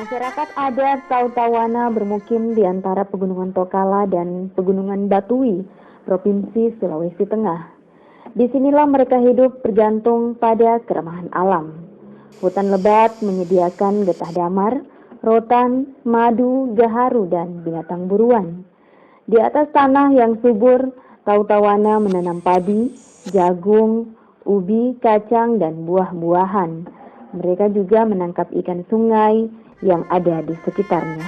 Masyarakat adat Tautawana bermukim di antara Pegunungan Tokala dan Pegunungan Batui, Provinsi Sulawesi Tengah. Disinilah mereka hidup bergantung pada keramahan alam. Hutan lebat menyediakan getah damar, rotan, madu, gaharu, dan binatang buruan. Di atas tanah yang subur, Tautawana menanam padi, jagung, ubi, kacang, dan buah-buahan. Mereka juga menangkap ikan sungai yang ada di sekitarnya.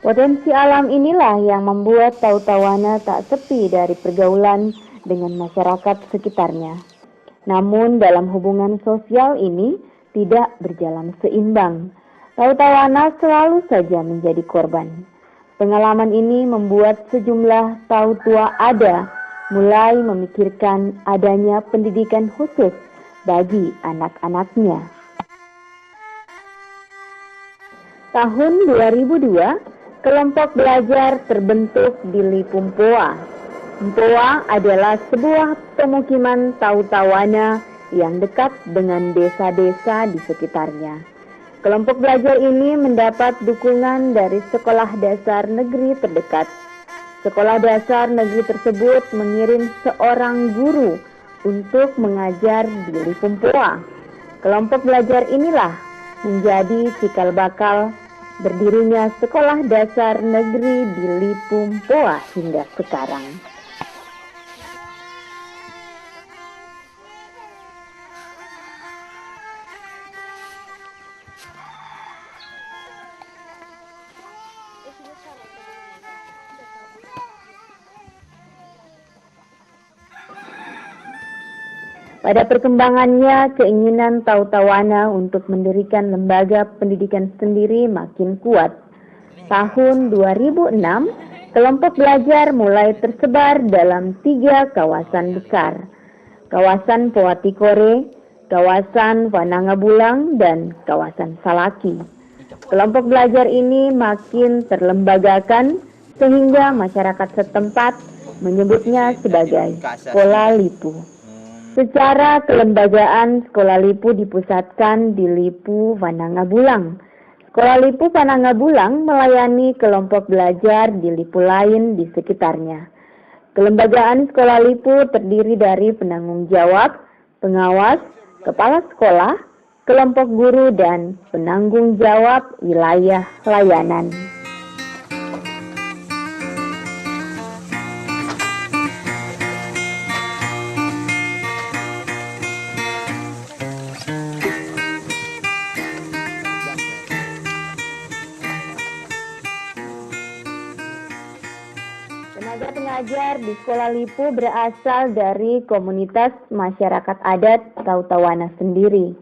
Potensi alam inilah yang membuat Tautawana tak sepi dari pergaulan dengan masyarakat sekitarnya. Namun dalam hubungan sosial ini tidak berjalan seimbang. Tautawana selalu saja menjadi korban. Pengalaman ini membuat sejumlah tautua ada mulai memikirkan adanya pendidikan khusus bagi anak-anaknya. Tahun 2002, kelompok belajar terbentuk di Lipumpoa. Mpoa adalah sebuah pemukiman Tautawana yang dekat dengan desa-desa di sekitarnya. Kelompok belajar ini mendapat dukungan dari sekolah dasar negeri terdekat. Sekolah dasar negeri tersebut mengirim seorang guru untuk mengajar di Lipumpoa. Kelompok belajar inilah menjadi cikal bakal berdirinya sekolah dasar negeri di Lipumpoa hingga sekarang. Pada perkembangannya, keinginan Tautawana untuk mendirikan lembaga pendidikan sendiri makin kuat. Tahun 2006, kelompok belajar mulai tersebar dalam 3 kawasan besar. Kawasan Poatikore, kawasan Wanangabulang, dan kawasan Salaki. Kelompok belajar ini makin terlembagakan sehingga masyarakat setempat menyebutnya sebagai Sekolah Lipu. Secara kelembagaan, Sekolah Lipu dipusatkan di Lipu Wanangabulang. Sekolah Lipu Wanangabulang melayani kelompok belajar di Lipu lain di sekitarnya. Kelembagaan Sekolah Lipu terdiri dari penanggung jawab, pengawas, kepala sekolah, kelompok guru, dan penanggung jawab wilayah layanan. Tenaga pengajar di Sekolah Lipu berasal dari komunitas masyarakat adat Tautawana sendiri.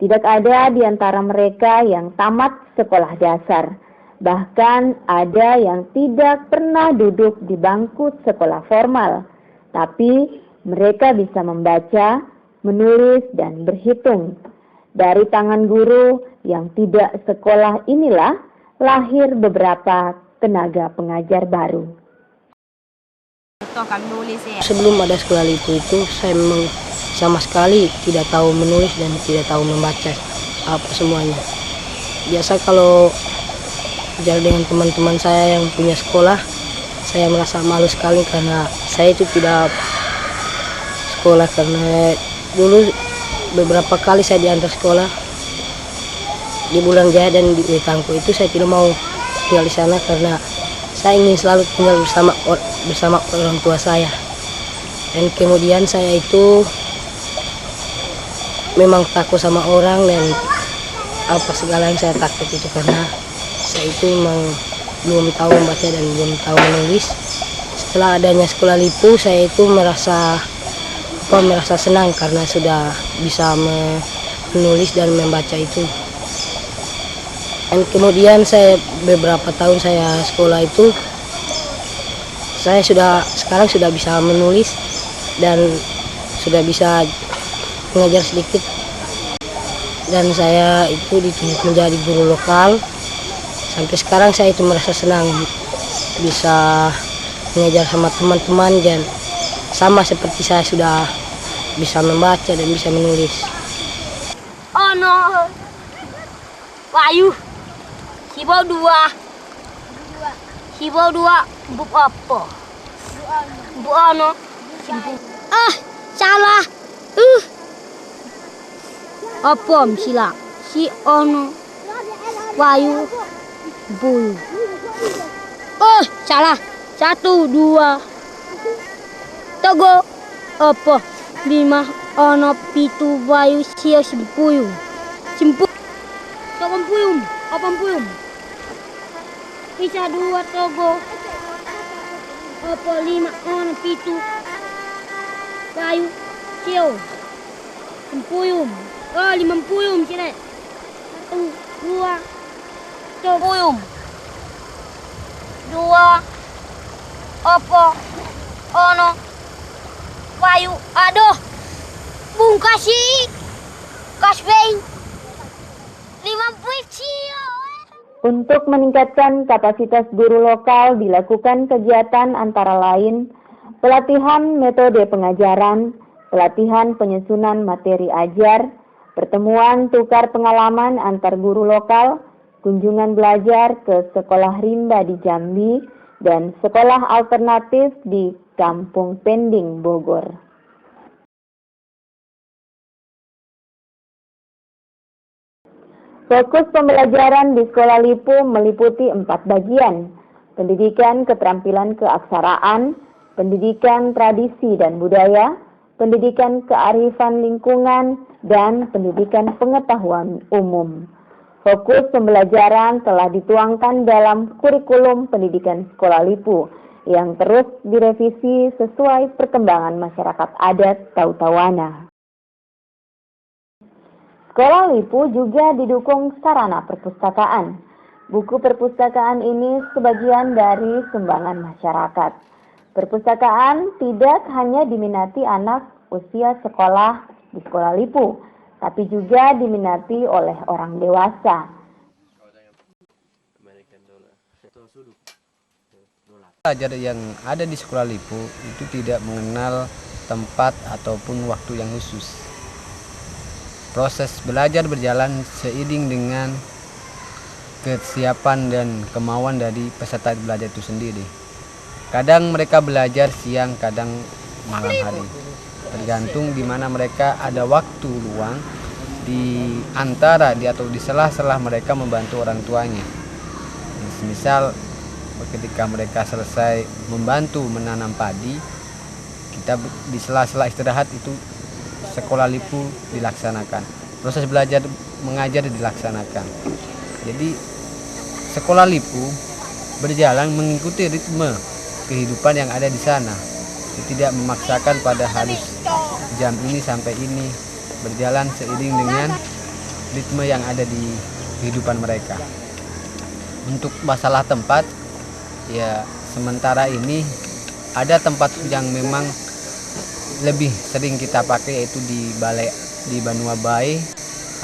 Tidak ada di antara mereka yang tamat sekolah dasar. Bahkan ada yang tidak pernah duduk di bangku sekolah formal. Tapi mereka bisa membaca, menulis, dan berhitung. Dari tangan guru yang tidak sekolah inilah lahir beberapa tenaga pengajar baru. Sebelum ada Sekolah Lipu itu, saya memang sama sekali tidak tahu menulis dan tidak tahu membaca apa semuanya. Biasa kalau bicara dengan teman-teman saya yang punya sekolah, saya merasa malu sekali karena saya itu tidak sekolah, karena dulu beberapa kali saya diantar sekolah di Bulang Jaya dan di Wetangku itu saya tidak mau tinggal di sana karena saya ingin selalu tinggal bersama orang tua saya. Dan kemudian saya itu memang takut sama orang dan apa segala yang saya takut itu karena saya itu memang belum tahu membaca dan belum tahu menulis. Setelah adanya Sekolah Lipu, saya itu merasa senang karena sudah bisa menulis dan membaca itu. Dan kemudian saya beberapa tahun saya sekolah itu, saya sekarang sudah bisa menulis dan sudah bisa mengajar sedikit. Dan saya itu ditunjuk menjadi guru lokal. Sampai sekarang saya itu merasa senang bisa mengajar sama teman-teman dan sama seperti saya sudah bisa membaca dan bisa menulis. Ono Wahyu Hibau dua buk apa? Bu ono salah apa sila si ono Wahyu bulu salah 1 2 togo apa 5 ono pitu Wahyu sio simpuyung apa puyum bisa 2 togo apa 5 ono pitu Wahyu sio simpuyum 5 puyum sire 2 togo 2 apa ono Wahyu aduh bung kasih kasbeng 50 cio. Untuk meningkatkan kapasitas guru lokal dilakukan kegiatan antara lain pelatihan metode pengajaran, pelatihan penyusunan materi ajar, pertemuan tukar pengalaman antar guru lokal, kunjungan belajar ke sekolah rimba di Jambi, dan sekolah alternatif di Kampung Pending, Bogor. Fokus pembelajaran di Sekolah Lipu meliputi 4 bagian: pendidikan keterampilan keaksaraan, pendidikan tradisi dan budaya, pendidikan kearifan lingkungan, dan pendidikan pengetahuan umum. Fokus pembelajaran telah dituangkan dalam kurikulum pendidikan Sekolah Lipu yang terus direvisi sesuai perkembangan masyarakat adat Tautawana. Sekolah Lipu juga didukung sarana perpustakaan. Buku perpustakaan ini sebagian dari sumbangan masyarakat. Perpustakaan tidak hanya diminati anak usia sekolah di Sekolah Lipu, tapi juga diminati oleh orang dewasa. Pelajar yang ada di Sekolah Lipu itu tidak mengenal tempat ataupun waktu yang khusus. Proses belajar berjalan seiring dengan kesiapan dan kemauan dari peserta belajar itu sendiri. Kadang mereka belajar siang, kadang malam hari. Tergantung di mana mereka ada waktu luang di antara atau di sela-sela mereka membantu orang tuanya. Misal ketika mereka selesai membantu menanam padi, kita di sela-sela istirahat itu Sekolah Lipu dilaksanakan. Proses belajar mengajar dilaksanakan. Jadi Sekolah Lipu berjalan mengikuti ritme kehidupan yang ada di sana. Tidak memaksakan pada harus jam ini sampai ini, berjalan seiring dengan ritme yang ada di kehidupan mereka. Untuk masalah tempat, ya sementara ini ada tempat yang memang lebih sering kita pakai, yaitu di Banua Bae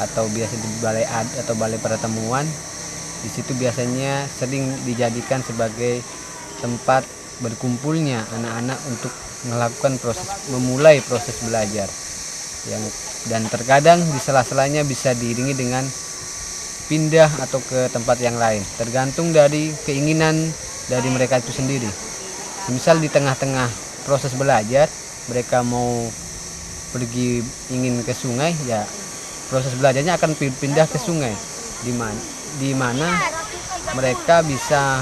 atau biasa di balai atau balai pertemuan. Di situ biasanya sering dijadikan sebagai tempat berkumpulnya anak-anak untuk melakukan memulai proses belajar. Dan terkadang di sela-selanya bisa diiringi dengan pindah atau ke tempat yang lain, tergantung dari keinginan dari mereka itu sendiri. Misal di tengah-tengah proses belajar mereka mau pergi ingin ke sungai, ya proses belajarnya akan pindah ke sungai, di mana mereka bisa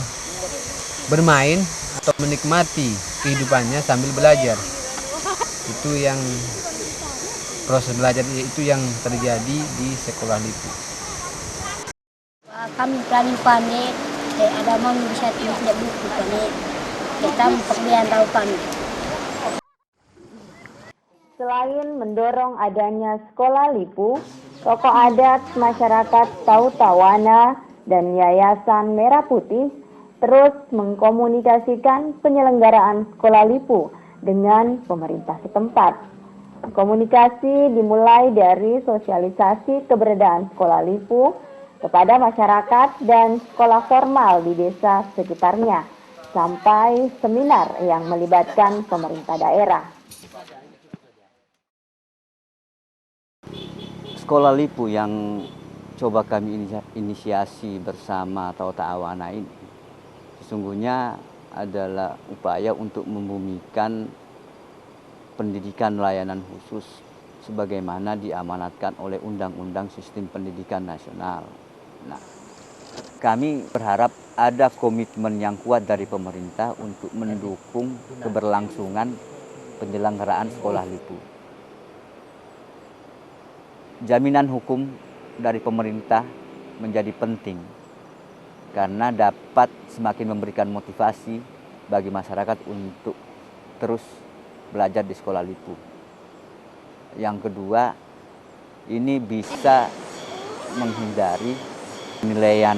bermain atau menikmati kehidupannya sambil belajar. Itu yang proses belajar itu yang terjadi di Sekolah Lipu. Kami planning panik, ada mau bisa tidak buku panik, kita pekerjaan tahu panik. Selain mendorong adanya Sekolah Lipu, tokoh adat masyarakat Tautawana dan Yayasan Merah Putih terus mengkomunikasikan penyelenggaraan Sekolah Lipu dengan pemerintah setempat. Komunikasi dimulai dari sosialisasi keberadaan Sekolah Lipu kepada masyarakat dan sekolah formal di desa sekitarnya, sampai seminar yang melibatkan pemerintah daerah. Sekolah Lipu yang coba kami inisiasi bersama atau ta'awana ini sesungguhnya adalah upaya untuk membumikan pendidikan layanan khusus sebagaimana diamanatkan oleh Undang-Undang Sistem Pendidikan Nasional. Nah, kami berharap ada komitmen yang kuat dari pemerintah untuk mendukung keberlangsungan penyelenggaraan sekolah Lipu. Jaminan hukum dari pemerintah menjadi penting karena dapat semakin memberikan motivasi bagi masyarakat untuk terus belajar di sekolah Lipu. Yang kedua, ini bisa menghindari penilaian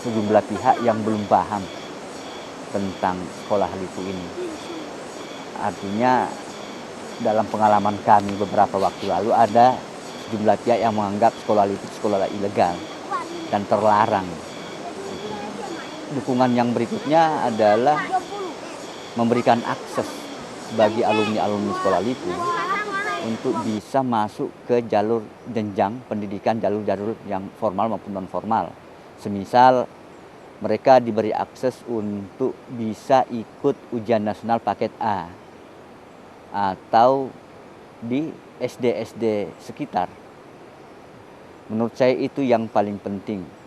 sejumlah pihak yang belum paham tentang sekolah Lipu ini. Artinya dalam pengalaman kami beberapa waktu lalu ada sejumlah pihak yang menganggap sekolah Lipu sekolah ilegal dan terlarang. Dukungan yang berikutnya adalah memberikan akses bagi alumni-alumni sekolah Lipu untuk bisa masuk ke jalur jenjang pendidikan, jalur-jalur yang formal maupun non formal. Semisal mereka diberi akses untuk bisa ikut ujian nasional paket A atau di SD-SD sekitar. Menurut saya itu yang paling penting.